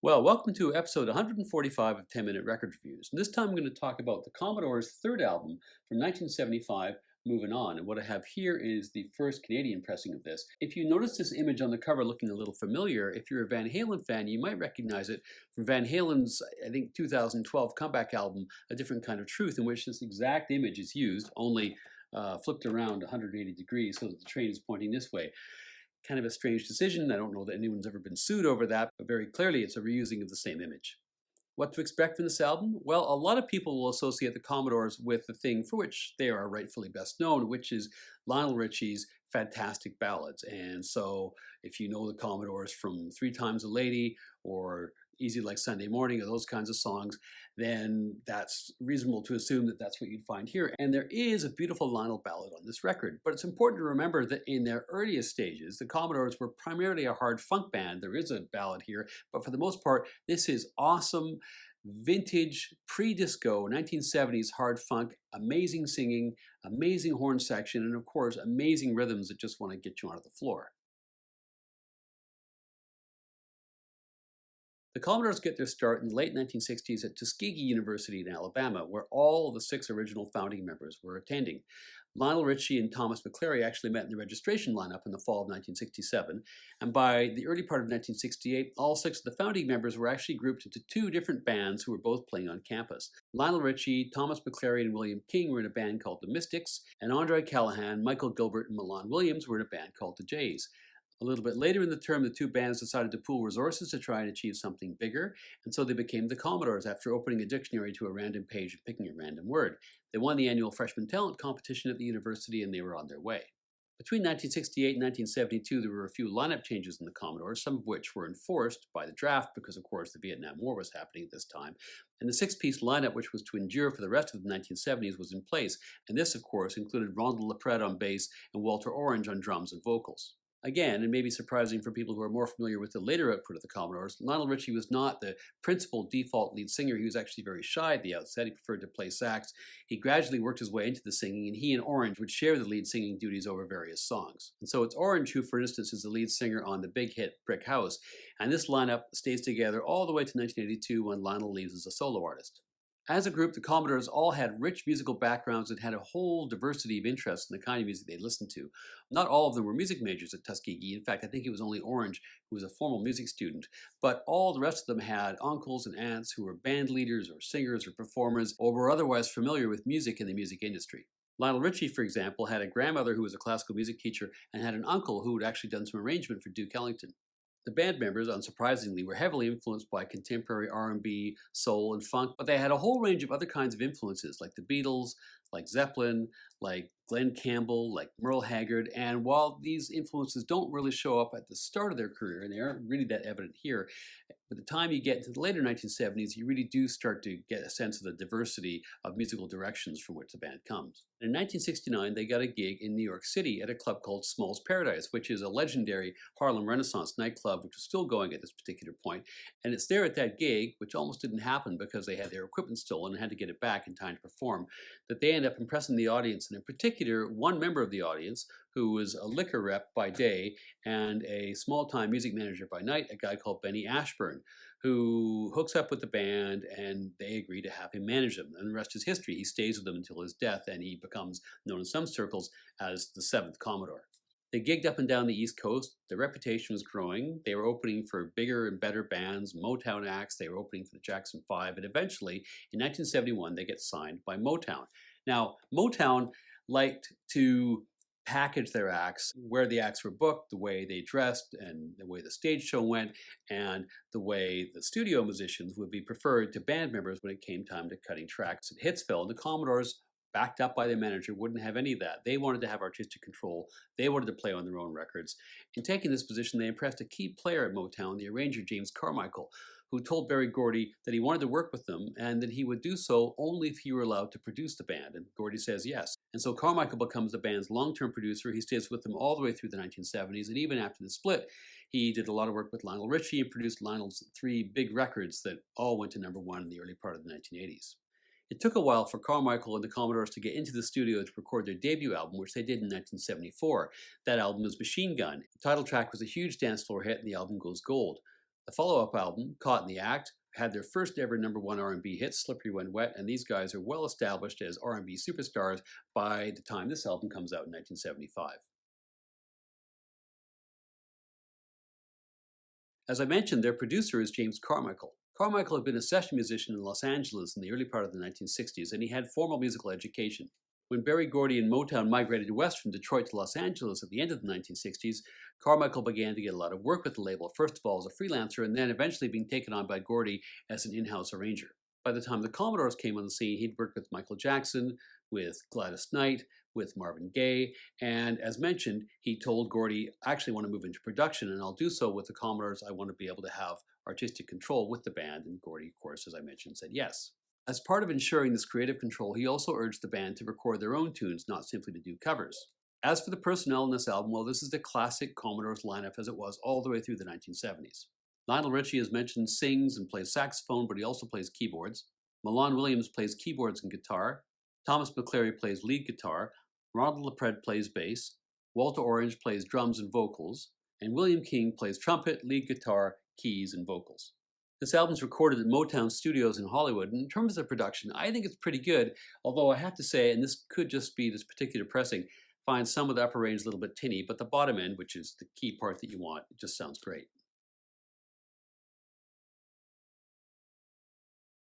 Well, welcome to episode 145 of 10 Minute Record Reviews. And this time I'm going to talk about the Commodores' third album from 1975, Movin' On. And what I have here is the first Canadian pressing of this. If you notice this image on the cover looking a little familiar, if you're a Van Halen fan, you might recognize it from Van Halen's, I think, 2012 comeback album, A Different Kind of Truth, in which this exact image is used, only flipped around 180 degrees so that the train is pointing this way. Kind of a strange decision. I don't know that anyone's ever been sued over that, but very clearly it's a reusing of the same image. What to expect from this album? Well, a lot of people will associate the Commodores with the thing for which they are rightfully best known, which is Lionel Richie's fantastic ballads. And so if you know the Commodores from Three Times a Lady or Easy Like Sunday Morning or those kinds of songs, then that's reasonable to assume that that's what you'd find here. And there is a beautiful Lionel ballad on this record. But it's important to remember that in their earliest stages, the Commodores were primarily a hard funk band. There is a ballad here, but for the most part, this is awesome, vintage, pre-disco, 1970s hard funk, amazing singing, amazing horn section, and of course, amazing rhythms that just want to get you onto the floor. The Commodores get their start in the late 1960s at Tuskegee University in Alabama, where all the six original founding members were attending. Lionel Richie and Thomas McClary actually met in the registration lineup in the fall of 1967, and by the early part of 1968, all six of the founding members were actually grouped into two different bands who were both playing on campus. Lionel Richie, Thomas McClary, and William King were in a band called the Mystics, and Andre Callahan, Michael Gilbert, and Milan Williams were in a band called the Jays. A little bit later in the term, the two bands decided to pool resources to try and achieve something bigger, and so they became the Commodores after opening a dictionary to a random page and picking a random word. They won the annual freshman talent competition at the university, and they were on their way. Between 1968 and 1972, there were a few lineup changes in the Commodores, some of which were enforced by the draft because, of course, the Vietnam War was happening at this time. And the six-piece lineup, which was to endure for the rest of the 1970s, was in place. And this, of course, included Rondel LaPrade on bass and Walter Orange on drums and vocals. Again, and maybe surprising for people who are more familiar with the later output of the Commodores, Lionel Richie was not the principal default lead singer. He was actually very shy at the outset. He preferred to play sax. He gradually worked his way into the singing, and he and Orange would share the lead singing duties over various songs. And so it's Orange who, for instance, is the lead singer on the big hit Brick House, and this lineup stays together all the way to 1982 when Lionel leaves as a solo artist. As a group, the Commodores all had rich musical backgrounds and had a whole diversity of interests in the kind of music they listened to. Not all of them were music majors at Tuskegee. In fact, I think it was only Orange who was a formal music student. But all the rest of them had uncles and aunts who were band leaders or singers or performers or were otherwise familiar with music in the music industry. Lionel Richie, for example, had a grandmother who was a classical music teacher and had an uncle who had actually done some arrangement for Duke Ellington. The band members, unsurprisingly, were heavily influenced by contemporary R&B, soul, and funk, but they had a whole range of other kinds of influences, like the Beatles, like Zeppelin, like Glenn Campbell, like Merle Haggard, and while these influences don't really show up at the start of their career, and they aren't really that evident here, by the time you get into the later 1970s, you really do start to get a sense of the diversity of musical directions from which the band comes. In 1969, they got a gig in New York City at a club called Small's Paradise, which is a legendary Harlem Renaissance nightclub, which was still going at this particular point. And it's there at that gig, which almost didn't happen because they had their equipment stolen and had to get it back in time to perform, that they end up impressing the audience, and in particular, one member of the audience, who was a liquor rep by day and a small-time music manager by night, a guy called Benny Ashburn, who hooks up with the band and they agree to have him manage them. And the rest is history. He stays with them until his death, and he becomes known in some circles as the Seventh Commodore. They gigged up and down the East Coast. Their reputation was growing. They were opening for bigger and better bands, Motown acts. They were opening for the Jackson 5. And eventually, in 1971, they get signed by Motown. Now, Motown liked to package their acts, where the acts were booked, the way they dressed, and the way the stage show went, and the way the studio musicians would be preferred to band members when it came time to cutting tracks at Hitsville. The Commodores, backed up by their manager, wouldn't have any of that. They wanted to have artistic control. They wanted to play on their own records. In taking this position, they impressed a key player at Motown, the arranger James Carmichael, who told Berry Gordy that he wanted to work with them and that he would do so only if he were allowed to produce the band. And Gordy says yes. And so Carmichael becomes the band's long-term producer. He stays with them all the way through the 1970s. And even after the split, he did a lot of work with Lionel Richie and produced Lionel's three big records that all went to #1 in the early part of the 1980s. It took a while for Carmichael and the Commodores to get into the studio to record their debut album, which they did in 1974. That album was Machine Gun. The title track was a huge dance floor hit, and the album goes gold. The follow-up album, Caught in the Act, had their first ever #1 R&B hit, Slippery When Wet, and these guys are well established as R&B superstars by the time this album comes out in 1975. As I mentioned, their producer is James Carmichael. Carmichael had been a session musician in Los Angeles in the early part of the 1960s, and he had formal musical education. When Berry Gordy and Motown migrated west from Detroit to Los Angeles at the end of the 1960s, Carmichael began to get a lot of work with the label, first of all as a freelancer, and then eventually being taken on by Gordy as an in-house arranger. By the time the Commodores came on the scene, he'd worked with Michael Jackson, with Gladys Knight, with Marvin Gaye, and as mentioned, he told Gordy, I actually want to move into production, and I'll do so with the Commodores. I want to be able to have artistic control with the band, and Gordy, of course, as I mentioned, said yes. As part of ensuring this creative control, he also urged the band to record their own tunes, not simply to do covers. As for the personnel in this album, well, this is the classic Commodores lineup as it was all the way through the 1970s. Lionel Richie, as mentioned, sings and plays saxophone, but he also plays keyboards. Milan Williams plays keyboards and guitar. Thomas McClary plays lead guitar. Ronald LaPred plays bass. Walter Orange plays drums and vocals. And William King plays trumpet, lead guitar, keys, and vocals. This album's recorded at Motown Studios in Hollywood, and in terms of the production, I think it's pretty good, although I have to say, and this could just be this particular pressing, find some of the upper range a little bit tinny, but the bottom end, which is the key part that you want, it just sounds great.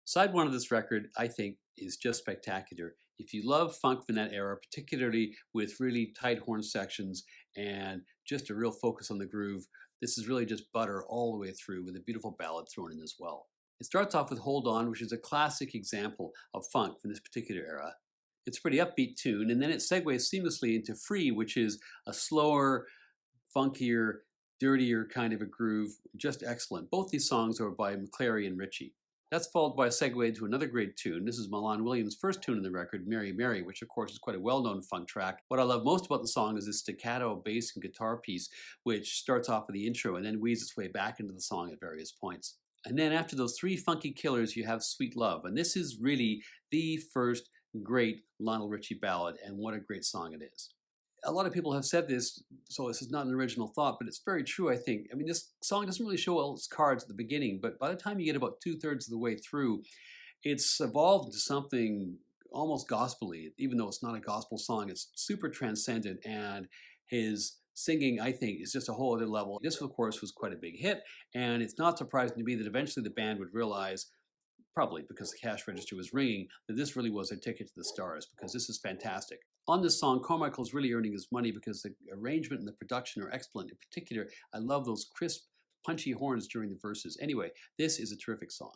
Side one of this record, I think, is just spectacular. If you love funk from that era, particularly with really tight horn sections and just a real focus on the groove, this is really just butter all the way through with a beautiful ballad thrown in as well. It starts off with Hold On, which is a classic example of funk from this particular era. It's a pretty upbeat tune, and then it segues seamlessly into Free, which is a slower, funkier, dirtier kind of a groove, just excellent. Both these songs are by McClary and Ritchie. That's followed by a segue to another great tune. This is Milan Williams' first tune in the record, Mary Mary, which of course is quite a well-known funk track. What I love most about the song is this staccato bass and guitar piece, which starts off with the intro and then weaves its way back into the song at various points. And then after those three funky killers, you have Sweet Love. And this is really the first great Lionel Richie ballad, and what a great song it is. A lot of people have said this, so this is not an original thought, but it's very true, I think. I mean, this song doesn't really show all its cards at the beginning, but by the time you get about 2/3 of the way through, it's evolved into something almost gospel-y. Even though it's not a gospel song, it's super transcendent, and his singing, I think, is just a whole other level. This, of course, was quite a big hit, and it's not surprising to me that eventually the band would realize, probably because the cash register was ringing, that this really was a ticket to the stars, because this is fantastic. On this song, Carmichael's really earning his money because the arrangement and the production are excellent. In particular, I love those crisp, punchy horns during the verses. Anyway, this is a terrific song.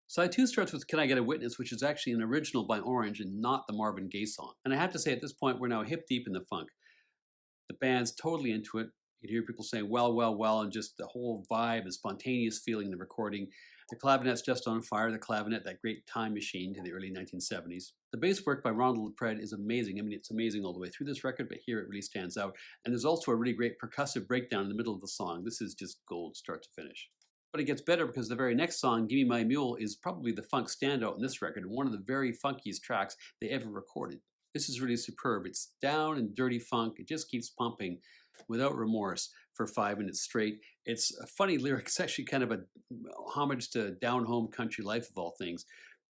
Side 2 starts with Can I Get a Witness, which is actually an original by Orange and not the Marvin Gaye song. And I have to say, at this point, we're now hip deep in the funk. The band's totally into it. You can hear people saying, well, well, well, and just the whole vibe and spontaneous feeling in the recording. The clavinet's just on fire, the clavinet, that great time machine to the early 1970s. The bass work by Ronald LaPred is amazing. I mean, it's amazing all the way through this record, but here it really stands out. And there's also a really great percussive breakdown in the middle of the song. This is just gold start to finish. But it gets better because the very next song, Gimme My Mule, is probably the funk standout in this record and one of the very funkiest tracks they ever recorded. This is really superb. It's down and dirty funk. It just keeps pumping without remorse for 5 minutes straight. It's a funny lyric. It's actually kind of a homage to down home country life of all things.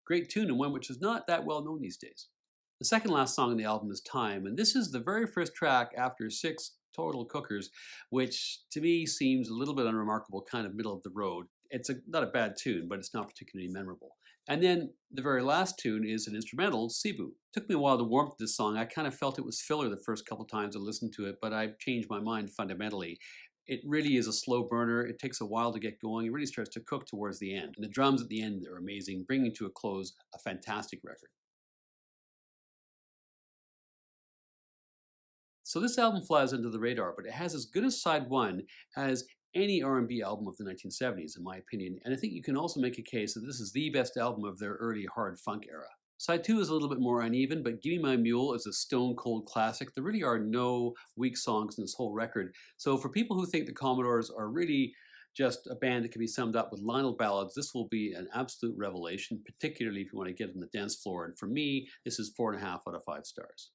Great tune, and one which is not that well known these days. The second last song on the album is Time, and this is the very first track after 6 total cookers, which to me seems a little bit unremarkable, kind of middle of the road. It's not a bad tune, but it's not particularly memorable. And then the very last tune is an instrumental, Cebu. Took me a while to warm to this song. I kind of felt it was filler the first couple times I listened to it, but I've changed my mind fundamentally. It really is a slow burner. It takes a while to get going. It really starts to cook towards the end. And the drums at the end are amazing, bringing to a close a fantastic record. So this album flies under the radar, but it has as good a side one as any R&B album of the 1970s, in my opinion. And I think you can also make a case that this is the best album of their early hard funk era. Side 2 is a little bit more uneven, but Gimme My Mule is a stone cold classic. There really are no weak songs in this whole record. So for people who think the Commodores are really just a band that can be summed up with Lionel ballads, this will be an absolute revelation, particularly if you want to get on the dance floor. And for me, this is 4.5 out of 5 stars.